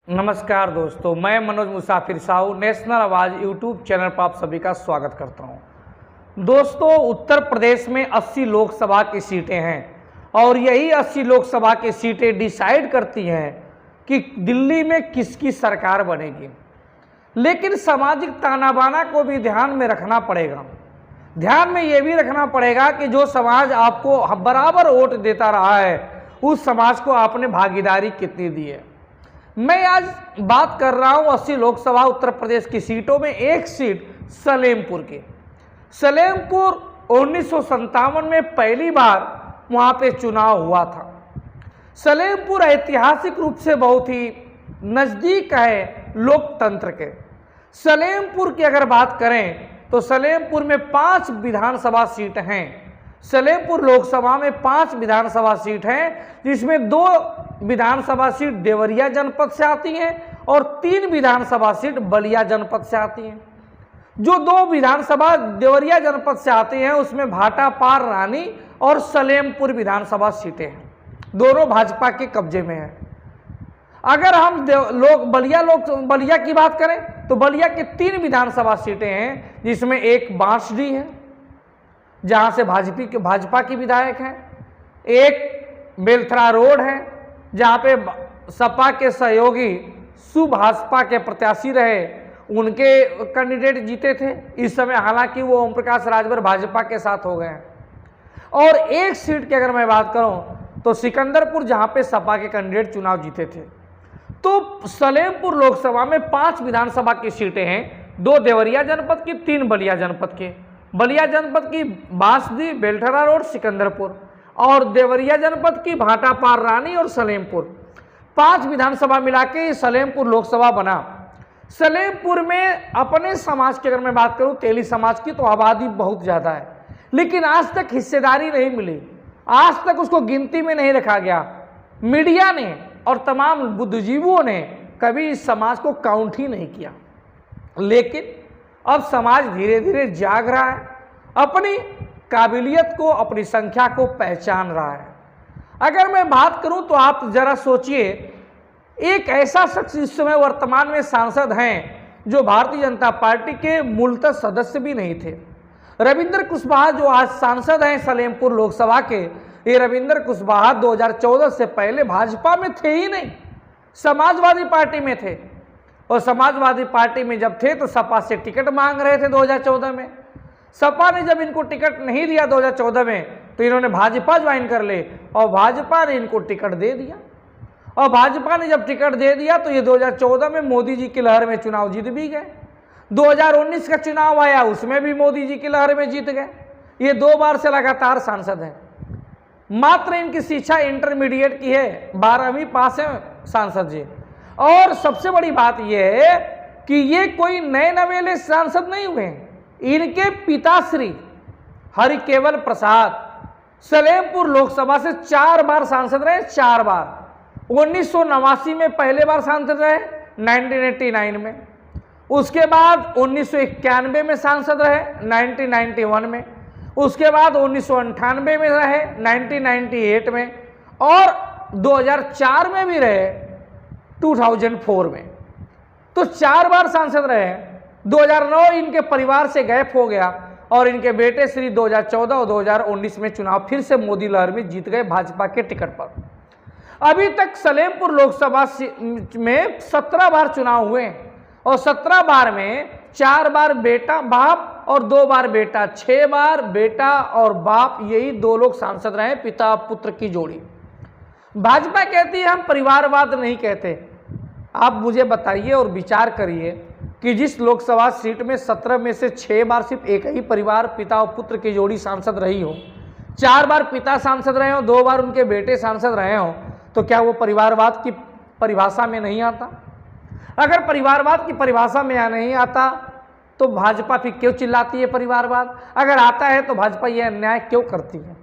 नमस्कार दोस्तों, मैं मनोज मुसाफिर साहू नेशनल आवाज़ यूट्यूब चैनल पर आप सभी का स्वागत करता हूं। दोस्तों, उत्तर प्रदेश में 80 लोकसभा की सीटें हैं और यही 80 लोकसभा की सीटें डिसाइड करती हैं कि दिल्ली में किसकी सरकार बनेगी। लेकिन सामाजिक ताना बाना को भी ध्यान में रखना पड़ेगा। ध्यान में ये भी रखना पड़ेगा कि जो समाज आपको बराबर वोट देता रहा है, उस समाज को आपने भागीदारी कितनी दी है। मैं आज बात कर रहा हूं 80 लोकसभा उत्तर प्रदेश की सीटों में एक सीट सलेमपुर की। सलेमपुर 1957 में पहली बार वहां पे चुनाव हुआ था। सलेमपुर ऐतिहासिक रूप से बहुत ही नज़दीक है लोकतंत्र के। सलेमपुर की अगर बात करें तो सलेमपुर में 5 विधानसभा सीट हैं। सलेमपुर लोकसभा में 5 विधानसभा सीट हैं, जिसमें 2 विधानसभा सीट देवरिया जनपद से आती हैं और 3 विधानसभा सीट बलिया जनपद से आती हैं। जो 2 विधानसभा देवरिया जनपद से आती हैं उसमें भाटापार रानी और सलेमपुर विधानसभा सीटें हैं, दोनों भाजपा के कब्जे में हैं। अगर हम बलिया की बात करें तो बलिया के 3 विधानसभा सीटें हैं, जिसमें एक बांसडीह है जहां से भाजपा की विधायक हैं, एक बेलथरा रोड है जहां पे सपा के सहयोगी सुभाषपा के प्रत्याशी रहे, उनके कैंडिडेट जीते थे। इस समय हालांकि वो ओम प्रकाश राजभर भाजपा के साथ हो गए हैं। और एक सीट की अगर मैं बात करूं तो सिकंदरपुर, जहां पे सपा के कैंडिडेट चुनाव जीते थे। तो सलेमपुर लोकसभा में 5 विधानसभा की सीटें हैं, 2 देवरिया जनपद की, 3 बलिया जनपद के। बलिया जनपद की बांसडीह, बेलथरा रोड, सिकंदरपुर, और देवरिया जनपद की भाटापार रानी और सलेमपुर। 5 विधानसभा मिला के सलेमपुर लोकसभा बना। सलेमपुर में अपने समाज की अगर मैं बात करूं, तेली समाज की, तो आबादी बहुत ज़्यादा है, लेकिन आज तक हिस्सेदारी नहीं मिली, आज तक उसको गिनती में नहीं रखा गया। मीडिया ने और तमाम बुद्धिजीवियों ने कभी इस समाज को काउंट ही नहीं किया। लेकिन अब समाज धीरे धीरे जाग रहा है, अपनी काबिलियत को, अपनी संख्या को पहचान रहा है। अगर मैं बात करूं तो आप जरा सोचिए, एक ऐसा शख्स इस समय वर्तमान में सांसद हैं जो भारतीय जनता पार्टी के मूलतः सदस्य भी नहीं थे। रविंद्र कुशवाहा जो आज सांसद हैं सलेमपुर लोकसभा के, ये रविंद्र कुशवाहा 2014 से पहले भाजपा में थे ही नहीं, समाजवादी पार्टी में थे। और समाजवादी पार्टी में जब थे तो सपा से टिकट मांग रहे थे 2014 में। सपा ने जब इनको टिकट नहीं दिया 2014 में, तो इन्होंने भाजपा ज्वाइन कर ले और भाजपा ने इनको टिकट दे दिया। और भाजपा ने जब टिकट दे दिया तो ये 2014 में मोदी जी की लहर में चुनाव जीत भी गए। 2019 का चुनाव आया, उसमें भी मोदी जी की लहर में जीत गए। ये 2 बार से लगातार सांसद हैं। मात्र इनकी शिक्षा इंटरमीडिएट की है, 12वीं पास है सांसद जी। और सबसे बड़ी बात यह है कि ये कोई नए नवेले सांसद नहीं हुए। इनके पिताश्री हरिकेवल प्रसाद सलेमपुर लोकसभा से 4 बार सांसद रहे, 4 बार। 1989 में पहले बार सांसद रहे, 1989 में। उसके बाद 1991 में सांसद रहे, 1991 में। उसके बाद 1998 में रहे, 1998 में, और 2004 में भी रहे, 2004 में। तो 4 बार सांसद रहे। 2009 इनके परिवार से गैप हो गया और इनके बेटे श्री 2014 और 2019 में चुनाव फिर से मोदी लहर में जीत गए भाजपा के टिकट पर। अभी तक सलेमपुर लोकसभा में 17 बार चुनाव हुए और 17 बार में 4 बार बेटा बाप और 2 बार बेटा, 6 बार बेटा और बाप, यही 2 लोग सांसद रहे, पिता पुत्र की जोड़ी। भाजपा कहती है हम परिवारवाद नहीं कहते। आप मुझे बताइए और विचार करिए कि जिस लोकसभा सीट में 17 में से 6 बार सिर्फ एक ही परिवार, पिता और पुत्र की जोड़ी सांसद रही हो, 4 बार पिता सांसद रहे हो, 2 बार उनके बेटे सांसद रहे हो, तो क्या वो परिवारवाद की परिभाषा में नहीं आता? अगर परिवारवाद की परिभाषा में नहीं आता तो भाजपा फिर क्यों चिल्लाती है परिवारवाद? अगर आता है तो भाजपा यह अन्याय क्यों करती है?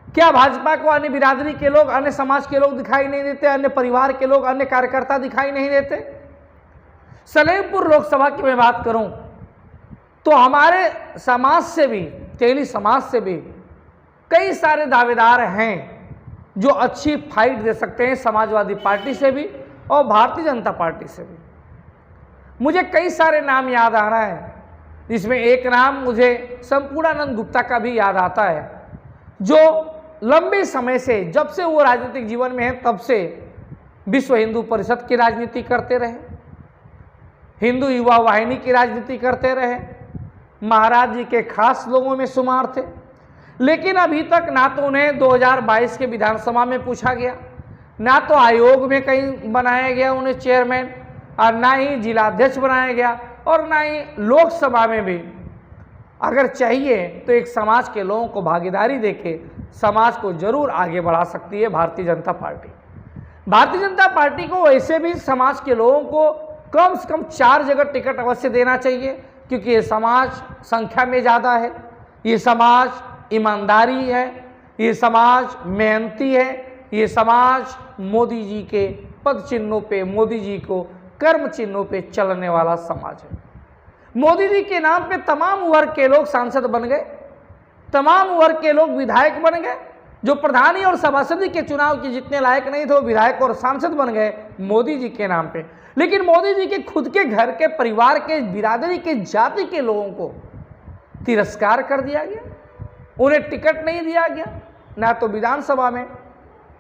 क्या भाजपा को अन्य बिरादरी के लोग, अन्य समाज के लोग दिखाई नहीं देते? अन्य परिवार के लोग, अन्य कार्यकर्ता दिखाई नहीं देते? सलेमपुर लोकसभा की मैं बात करूं तो हमारे समाज से भी, तेली समाज से भी कई सारे दावेदार हैं जो अच्छी फाइट दे सकते हैं समाजवादी पार्टी से भी और भारतीय जनता पार्टी से भी। मुझे कई सारे नाम याद आ रहा है, जिसमें एक नाम मुझे संपूर्णानंद गुप्ता का भी याद आता है, जो लंबे समय से, जब से वो राजनीतिक जीवन में है तब से विश्व हिंदू परिषद की राजनीति करते रहे, हिंदू युवा वाहिनी की राजनीति करते रहे, महाराज जी के खास लोगों में शुमार थे। लेकिन अभी तक ना तो उन्हें 2022 के विधानसभा में पूछा गया, ना तो आयोग में कहीं बनाया गया उन्हें चेयरमैन, और ना ही जिलाध्यक्ष बनाया गया, और ना ही लोकसभा में भी। अगर चाहिए तो एक समाज के लोगों को भागीदारी देके समाज को जरूर आगे बढ़ा सकती है भारतीय जनता पार्टी। भारतीय जनता पार्टी को वैसे भी समाज के लोगों को कम से कम 4 जगह टिकट अवश्य देना चाहिए, क्योंकि ये समाज संख्या में ज़्यादा है, ये समाज ईमानदारी है, ये समाज मेहनती है, ये समाज मोदी जी के पद चिन्हों पे, मोदी जी को कर्म चिन्हों पे चलने वाला समाज है। मोदी जी के नाम पे तमाम वर्ग के लोग सांसद बन गए, तमाम वर्ग के लोग विधायक बन गए। जो प्रधानी और सभासदी के चुनाव के जितने लायक नहीं थे वो विधायक और सांसद बन गए मोदी जी के नाम पे। लेकिन मोदी जी के खुद के घर के, परिवार के, बिरादरी के, जाति के लोगों को तिरस्कार कर दिया गया, उन्हें टिकट नहीं दिया गया, ना तो विधानसभा में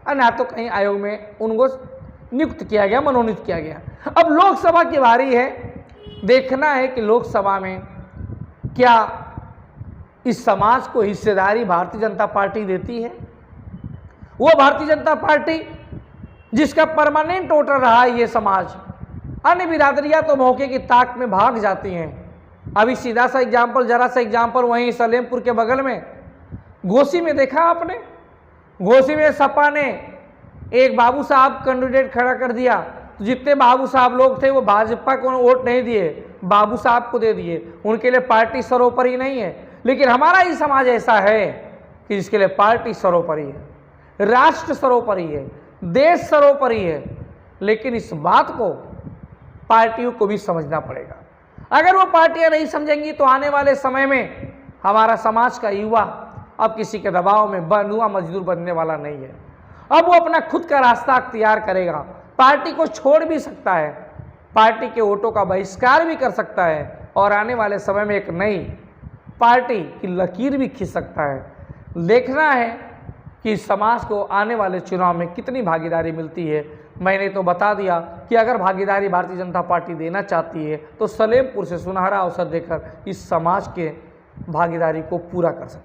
और ना तो कहीं आयोग में उनको नियुक्त किया गया, मनोनीत किया गया। अब लोकसभा की बारी है, देखना है कि लोकसभा में क्या इस समाज को हिस्सेदारी भारतीय जनता पार्टी देती है। वो भारतीय जनता पार्टी जिसका परमानेंट वोटर रहा है ये समाज, अन्य बिरादरियां तो मौके की ताक में भाग जाती हैं। अभी सीधा सा एग्जाम्पल, जरा सा एग्जाम्पल, वहीं सलेमपुर के बगल में घोसी में देखा आपने, घोसी में सपा ने एक बाबू साहब कैंडिडेट खड़ा कर दिया, तो जितने बाबू साहब लोग थे वो भाजपा को वोट नहीं दिए, बाबू साहब को दे दिए। उनके लिए पार्टी सर्वोपरि नहीं है। लेकिन हमारा ही समाज ऐसा है कि जिसके लिए पार्टी सर्वोपरि है, राष्ट्र सर्वोपरि है, देश सर्वोपरि है। लेकिन इस बात को पार्टियों को भी समझना पड़ेगा। अगर वो पार्टियां नहीं समझेंगी तो आने वाले समय में हमारा समाज का युवा अब किसी के दबाव में बंधुआ मजदूर बनने वाला नहीं है। अब वो अपना खुद का रास्ता अख्तियार करेगा, पार्टी को छोड़ भी सकता है, पार्टी के वोटों का बहिष्कार भी कर सकता है, और आने वाले समय में एक नई पार्टी की लकीर भी खींच सकता है। देखना है कि समाज को आने वाले चुनाव में कितनी भागीदारी मिलती है। मैंने तो बता दिया कि अगर भागीदारी भारतीय जनता पार्टी देना चाहती है तो सलेमपुर से सुनहरा अवसर देकर इस समाज के भागीदारी को पूरा कर सकती है।